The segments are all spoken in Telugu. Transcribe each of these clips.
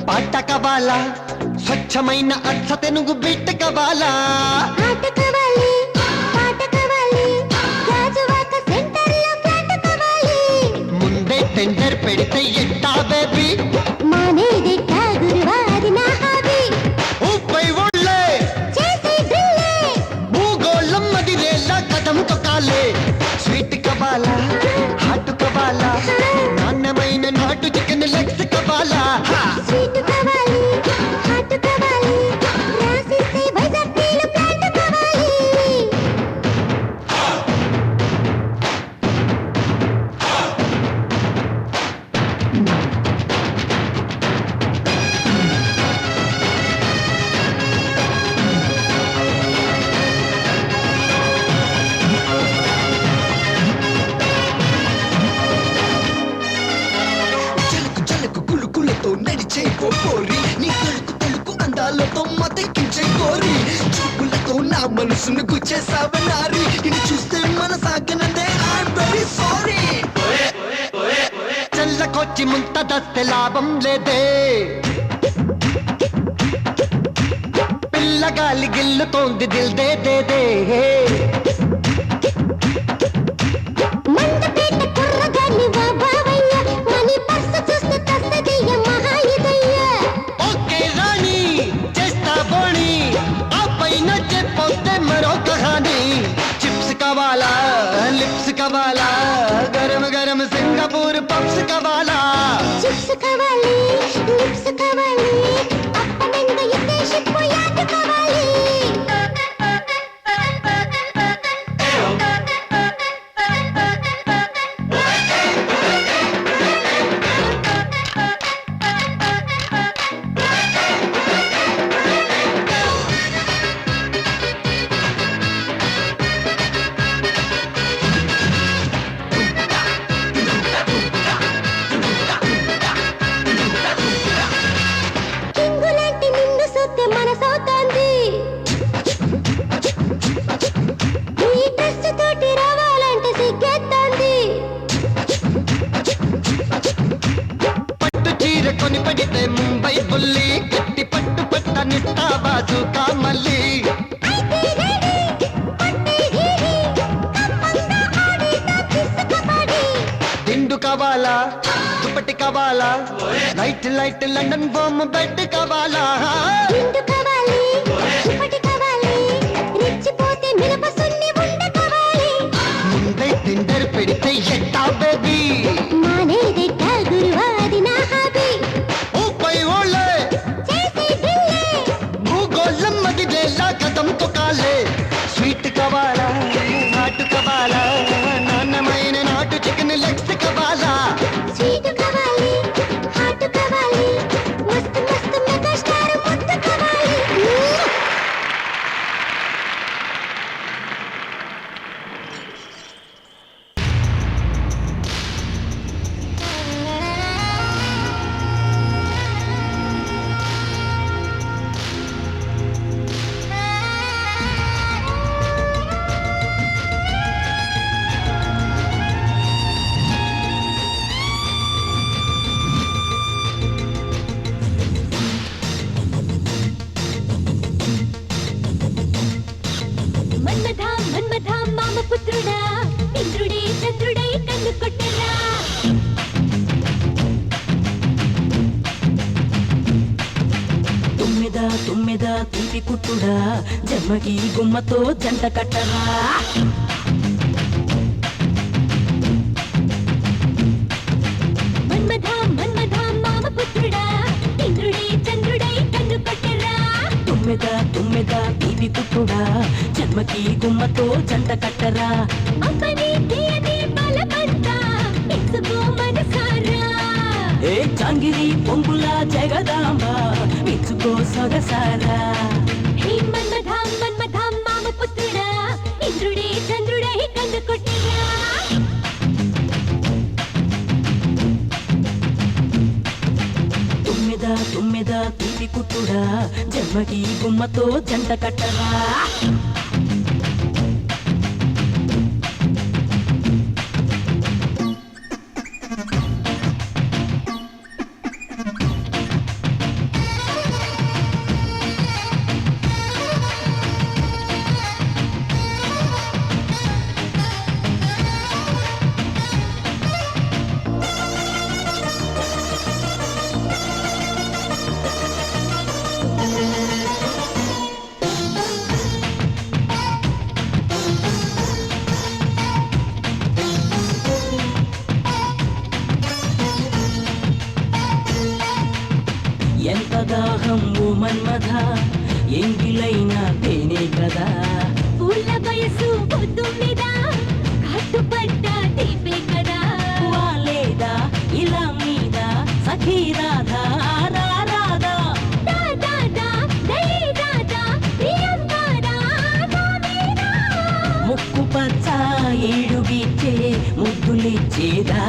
పాట కావాలా స్వచ్ఛమైన అచ్చ తెనుగు బిట్ట కావాలా ఆట కావాలి పాట కావాలి గాజువాక సెంటర్లో ఫ్లాట్ కావాలి ముందే టెండర్ పెడితే ఎట్టా బేబీ మానేదెట్టా గురువా అది నా హాబీ ఊపై ఒళ్ళే చేసే డ్రిల్లే భూగోళం మదిరేలా కథం తొక్కాలే స్వీట్ కావాలా హాట్ కావాలా నాణ్యమైన నాటు చికెన్ లెగ్స్ కావాలా స్వీట్ కావాలి హాట్ కావాలి రాసిస్తే వైజాగ్ తీలు ప్లాట్ కావాలి జలకు జలకు గులుగులతో నడిచే కోరి నీ తలుకు తలుకు అందాలతో మతెక్కించే కోరి చూపులతో నా మనసును గుచ్చేసావనారి ఇది చూస్తే మన సాగనందే ఐఎమ్ వెరీ సారీ చల్లకొచ్చి ముంత దస్తే లాభం లేదే పిల్లగాలి గిల్లుతోంది దిల్ దే దే దే మందపేట కుర్రగాన్ని వా బావయ్య మనీ పర్సు చూస్తే తస్తదయ్య మహాయుదయ్య ఓకే రాణి చేస్తా బోణి ఆ పైన చెప్పొస్తే మరో కహాని చిప్స్ కావాలా లిప్స్ కావాలా గరం గరం సింగపూర్ పప్స్ కావాలా చిప్స్ కావాలి లిప్స్ కావాలి అప్పనంద ఇదే షిప్పు యాడ్ కావాలి కింగులాంటి నిన్ను చూస్తే మనసవుతోంది ఈ డ్రెస్ తోటి రావాలంటే సిగ్గేస్తోంది పట్టు చీర కొని పడితే ముంబై బుల్లి గట్టి పట్టు పట్ట నిట్టా బాజు కామల్లి అయితే రెడీ పట్టే ఘీడి కమ్మంగా ఆడితో కిస్ కబడ్డీ దిండు కావాలా దుప్పటి కావాలా లైట్ లైట్ లండన్ బొమ్మ బెడ్ కావాలా నిండు కావాలి దుప్పటి కావాలి రెచ్చిపోతే మిరప సున్ని ఉండ కావాలి ముందే టెండర్ పెడితే ఎట్టా బేబీ మానేదెట్టా గురువా అది నా హాబీ ఊపై ఓళ్ళే చేసే డ్రిల్లే భూగోళం మదిరేలా కథం తొక్కాలే స్వీట్ కావాలా హాట్ కావాలా నాణ్యమైన నాటు చికెన్ లెగ్స్ కావాలా స్వీట్ కావాలి హాట్ కావాలి మస్తు మస్తు మెగా స్టార్ ముద్దు కావాలి మన్మథ మన్మథ మామ పుత్రుడా ఇంద్రుడే చంద్రుడై కన్ను కొట్టరా తుమ్మెద తుమ్మెద తీపి కుట్టుడా జన్మకి గుమ్మతో జంట కట్టరా మన్మథ మన్మథ మామ పుత్రుడా ఇంద్రుడే చంద్రుడై కన్ను కొట్టరా తుమ్మెద తుమ్మెద తీపి కుట్టుడా జన్మకి గుమ్మతో జంట కట్టరా అప్పని తీయని బలపంతా ఎక్సుకో మనసారా ఏ చాంగిరి పొంగుల జగదాంబ మెచ్చుకో సొగసారా హే మన్మథ మన్మథ మామ పుత్రుడా ఇంద్రుడే చంద్రుడై కన్ను కొట్టరా తుమ్మెద తుమ్మెద తీపి కుట్టుడా జన్మకి గుమ్మతో జంట కట్టరా ఎంత దాహం ఓ మన్మథ ఎంగిలైనా తేనే కదా పూల వయసు పొద్దు మీద కట్టుపడ్డ తీపే కదా వాలేదా ఇలా మీద సఖీ రాధా రా రాధా దా దా దా దయే దాదా ప్రియంకరా నా మీద ముక్కు పచ్చ ఏడుగిచ్చే ముద్దులిచ్చేదా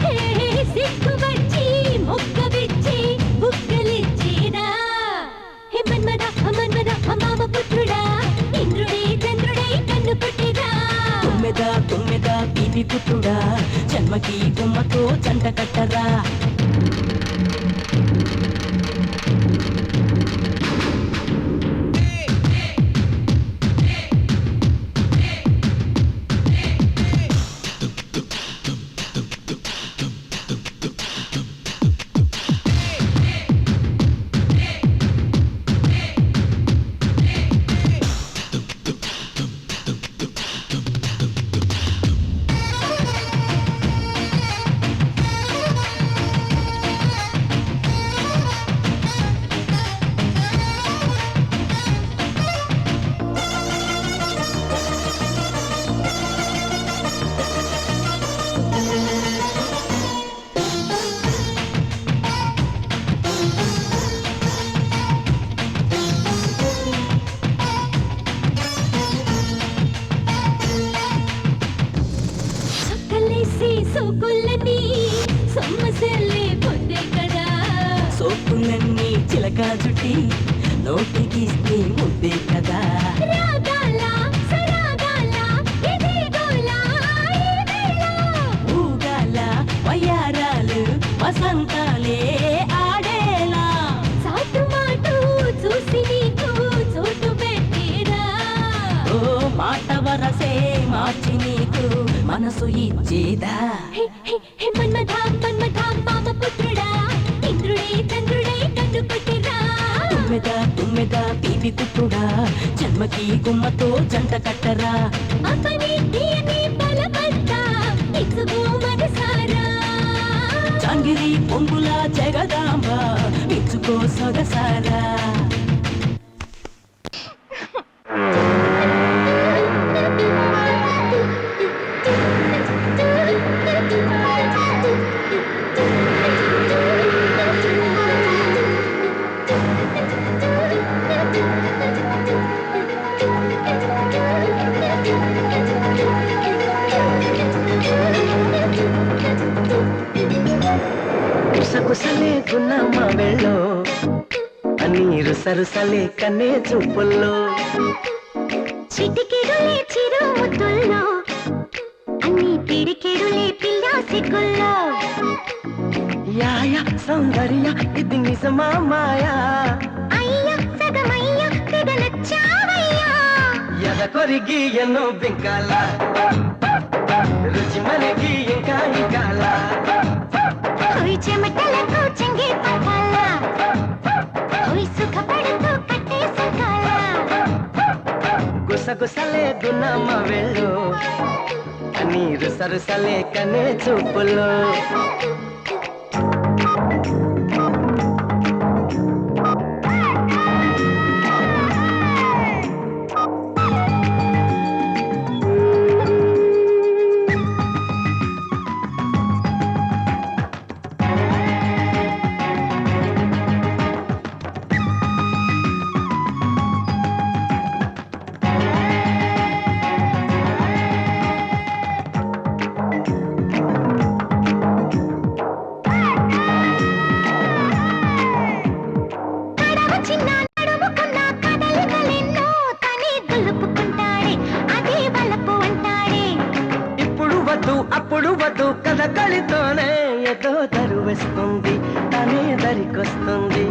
హే సిగ్గు వచ్చి మొక్క విచ్చి బుక్కలిచ్చేదా హే మన్మద మామ పుత్రుడా ఇంద్రుడే చంద్రుడే కన్ను పుట్టిదా తుమ్మెద తీపి పుట్టుడా జన్మకి గుమ్మతో జంట కట్టరా సోకులన్నీ సొమ్మసెల్లే పొద్దే కదా సోకులన్నీ చిలక చుట్టి నోటికిస్తే ముద్దే కదా రాగాల సరాగాల ఇదే గోలా ఊగాల వయ్యారాలు వసంతాలే ఆడేలా సాటు మాటు చూసి నీకు చోటు పెట్టిరా ఓ మాట వరసే మార్చి నీకు మనసు ఇచ్చేదా హే మన్మథ మామ పుత్రుడా ఇంద్రుడే చంద్రుడే కన్ను పుట్టిరా తుమ్మెద తీపి పుట్టుడా జన్మకి గుమ్మతో జంట కట్టరా అపని తీయని బలపంతా ఇచ్చుకో మనసారా చాంగిరి పొంగుల జగదాంబ ఇచ్చుకో సొగసారా కుసకుసలే గున్నమ్మ వెళ్ళో నీరు సరుసలే కన్నే చూపుల్లో చిటికెడులే చిరు ముద్దుల్లో అన్ని పిడికెడులే పిల్ల సిగ్గుల్లో యాయ సౌందర్య ఇది నిజమా మాయా అయ్య సగమయ్య తెగ నచ్చావయ్యా ఎద కొరిగి ఎన్నో బింకాల రుచి మనకి ఇంకా ఇంకాల హోయ్ చెమటలకు చెంగి పట్టాల హోయ్ సుఖపడుతూ కట్టే సంకాల గుసగుసలే గున్నమ్మ వెళ్ళు నీరు సరుసలే కన్నే చూపుల్లో అప్పుడు వద్దు కథకళితోనే ఏదో దరువేస్తుంది తనే దరికొస్తుంది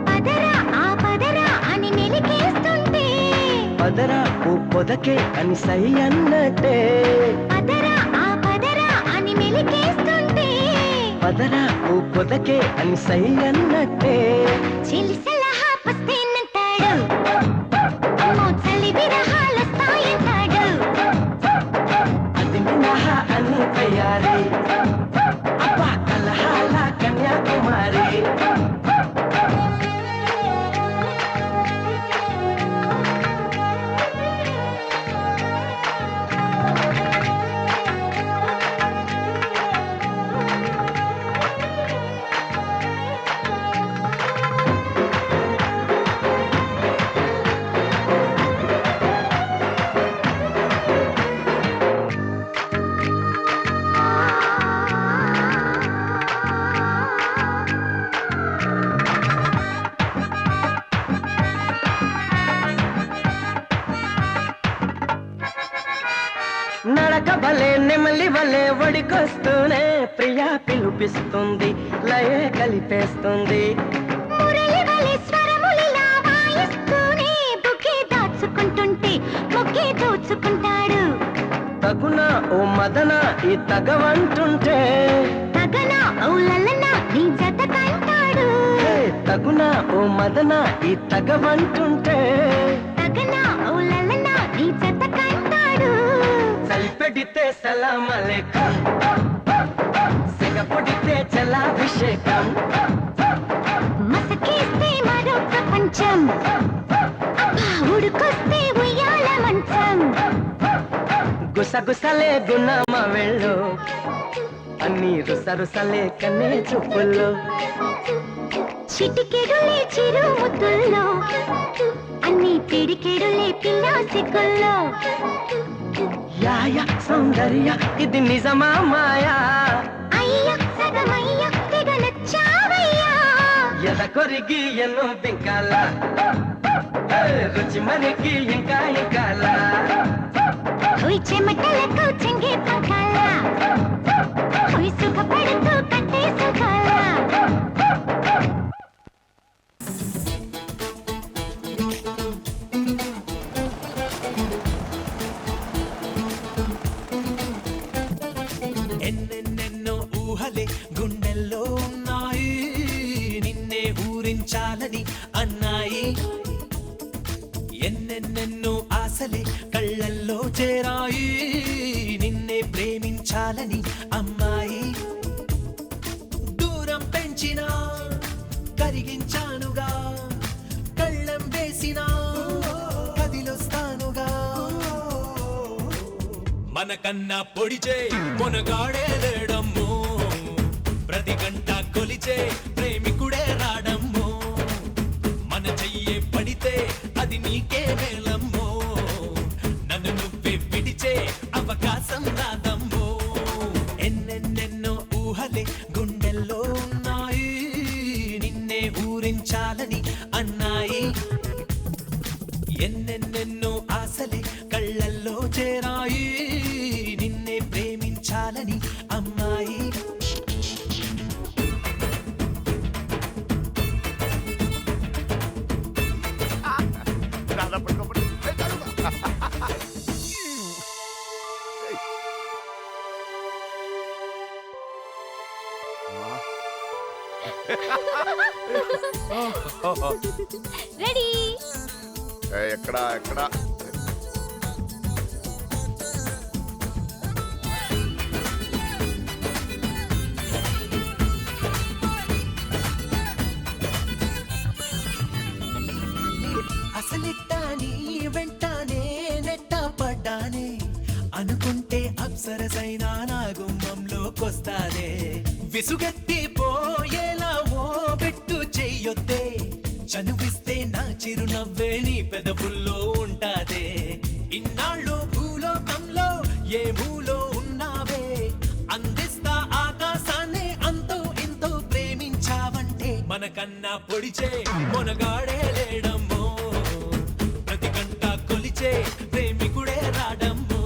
పదరా ఆ పదరా అని మెలికేస్తుంటే పదరా ఓ పొదకే అని సై అన్నట్టే పదరా ఆ పదరా అని మెలికేస్తుంటే పదరా ఓ పొదకే అని సై అన్నట్టే చిలిసలహా పస్తేనంటాడు అమ్మో చలి విరహాలొస్తాయంటాడు అది మినహా అని తయారీ అబ్బా కలహాల కన్యాకుమారి వలె ఒడికొస్తూనే ప్రియా పిలుపిస్తుంది, లయే కలిపేస్తుంది. మురళి వలె స్వరములిలా వాయిస్తూనే బుకే దాచుకుంటుంటే మొక్కే దోచుకుంటాడు. తగున ఓ మదన ఈ తగవంటుంటే, తగన ఓ లలన నీ జత కంటాడు. తగున ఓ మదన ఈ తగవంటుంటే, తగన ఓ లలన నీ జత కంటాడు. సల్పెడితే సలామలేకం, సిగపొడితే జలాభిషేకం, మసకేస్తే మరో ప్రపంచం, అబ్బా ఉడుకొస్తే ఉయ్యాల మంచం. గుసగుసలే గుణమ వెళ్ళు, అన్ని రుసరుసలే కన్నే చూపుల్లో, చిటికెడులే చిరు ముద్దుల్లో, అన్ని పిడికెడులే పిల్ల సిగ్గుల్లో. యాయ సౌందర్య ఇది నిజమా మాయా, అయ్య సగమయ్య తెగ నచ్చావయ్యా. ఎద కొరిగి ఎన్నో బింకాల, రుచి మనకి ఇంకా ఇంకాల. హోయ్ చెమటలకు చెంగే పంకాల, హోయ్ సుఖపడుతూ కట్టే సుఖాల. ఎన్నెన్నెన్నో ఊహలే గుండెల్లో ఉన్నాయి, నిన్నే ఊరించాలని అన్నాయి. ఎన్నెన్నెన్నో ఆశలే కళ్ళల్లో చేరాయి, నిన్నే ప్రేమించాలని అమ్మాయి. దూరం పెంచినా కరిగించానుగా, కళ్ళం వేసినా కదిలొస్తానుగా. మనకన్నా పొడిచే మొనగాడే లేడమ్మో, ప్రతి గంట కొలిచే ప్రేమికుడే రాడమ్మో. మన చెయ్యే పడితే అది నీకే మేలమ్మో, నన్ను నువ్వే విడిచే అవకాశం రాదమ్మో. ఎన్నెన్నెన్నో ఊహలే గుండెల్లో ఉన్నాయి, నిన్నే ఊరించాలని అన్నాయి. ఎన్నెన్నెన్నో ఆశలే కళ్ళల్లో చేరాయి, నిన్నే ప్రేమించాలని అమ్మాయి. రెడీ ఎక్కడా ఎక్కడా అసలిట్టా నీ వెంటానే నెట్ట పడ్డానే, అనుకుంటే అప్సరసైనా నా గుమ్మంలోకొస్తానే. విసుగెత్తి పోయేలా ఓ పెట్టు చెయ్యొద్దే, చనువిస్తే నా చిరునవ్వే నీ పెదవుల్లో ఉంటాదే. ఇన్నాళ్ళు భూలోకంలో ఏ మూలో ఉన్నావే, అందిస్తా ఆకాశాన్ని అంతో ఇంతో ప్రేమించావంటే. మనకన్నా పొడిచే మొనగాడే లేడమ్మో, ప్రతి గంట కొలిచే ప్రేమికుడే రాడమ్మో.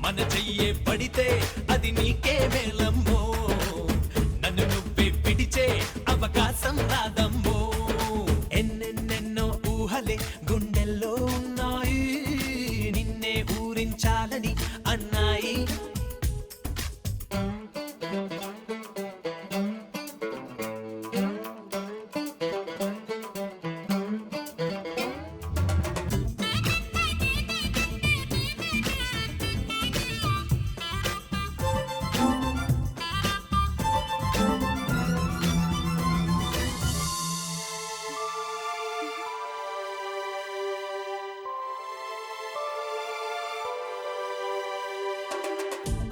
మన చెయ్యే పడితే అది నీకే మేలమ్మో, నన్ను నువ్వే పిడిచే అవకాశం రాదమ్మో. ఎన్నెన్నెన్నో ఊహలే గుండెల్లో ఉన్నాయి, నిన్నే ఊరించాలని అన్నాయి.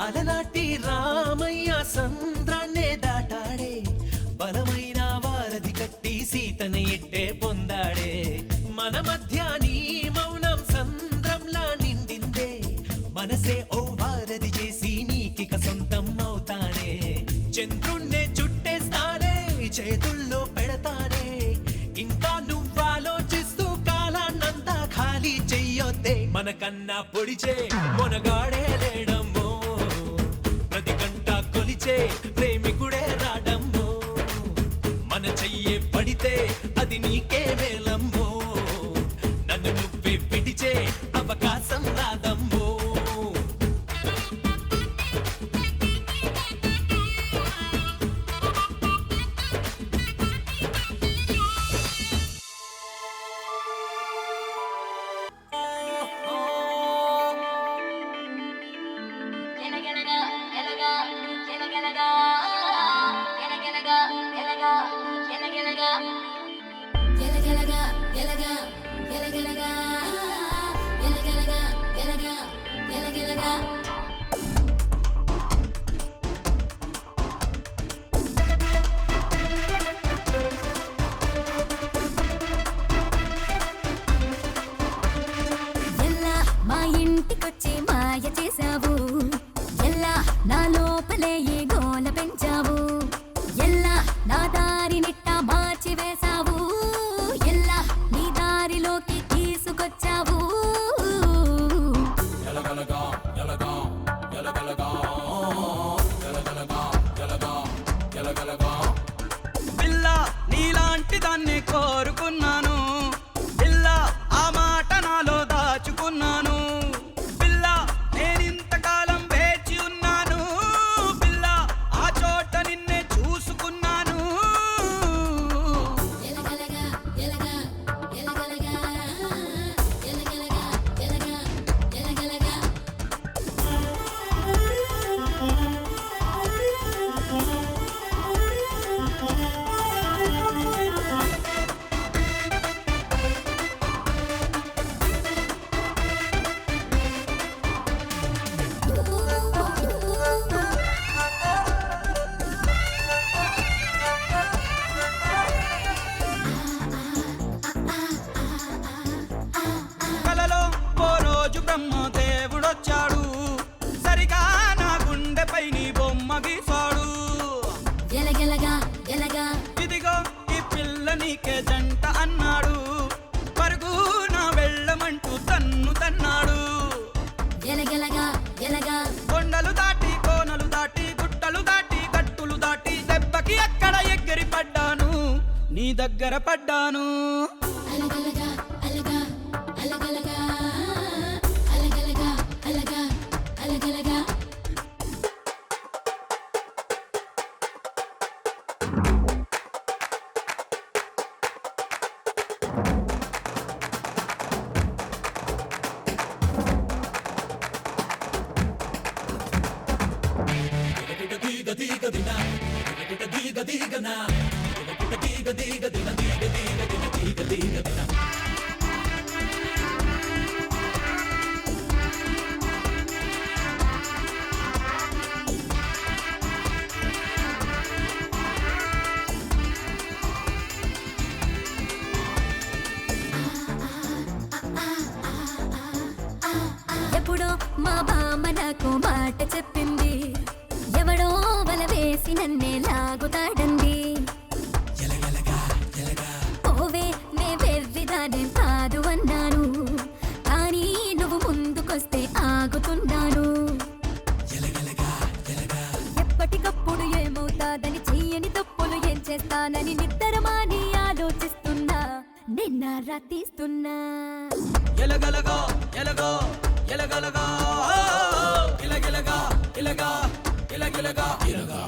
అలనాటి రామయ్య సంద్రాన్నే దాటాడే, బలమైన వారధి కట్టి సీతని ఇట్టే పొందాడే. మన మధ్య నీ మౌనం సంద్రంలా నిండిందే, మనసే ఓ వారధి చేసి నీకిక సొంతం అవుతానే. చంద్రుణ్ణే చుట్టేస్తానే, చేతుల్లో పెడతానే, ఇంకా నువ్వాలోచిస్తూ కాలాన్నంతా ఖాళీ చెయ్యొద్దే. మనకన్నా పొడిచే మొనగాడే లేడమ్మో, అలాంటి దాన్ని కోరుకున్నాను పిల్ల ఆ మాట నాలో దాచుకున్నాను పిల్ల నేనింతకాలం వేచి ఉన్నాను పిల్ల ఆ చోట నిన్నే చూసుకున్నాను కలలో ఓ రోజు బ్రహ్మదేవుడొచ్చాడు సరిగా నా గుండెపై నీ బొమ్మ గీసాడు ఇదిగో ఈ పిల్ల నీకే జంట అన్నాడు పరుగు నా వెళ్ళమంటూ తన్ను తన్నాడు కొండలు దాటి కోనలు దాటి గుట్టలు దాటి గట్టులు దాటి దెబ్బకి అక్కడ ఎగిరి పడ్డాను నీ దగ్గర పడ్డాను ఎప్పుడో మా బామ్మ నాకు మాట చెప్పింది ఎవడో వల వేసి నన్నే లాగుతాడంది ఓవే నే వెర్రిదానే కాదు అన్నాను కానీ నువ్వు ముందుకొస్తే ఆగుతున్నాను ఎప్పటికప్పుడు ఏమవుతాదని చెయ్యని తప్పులు ఏం చేస్తానని నిద్రమాని ఆలోచిస్తున్నా నిన్న రాతీస్తున్నా ఎలగలగా ఎలగా ఎలగలగా ఇలగలగా ఇలగా ఇలగలగా ఇలగా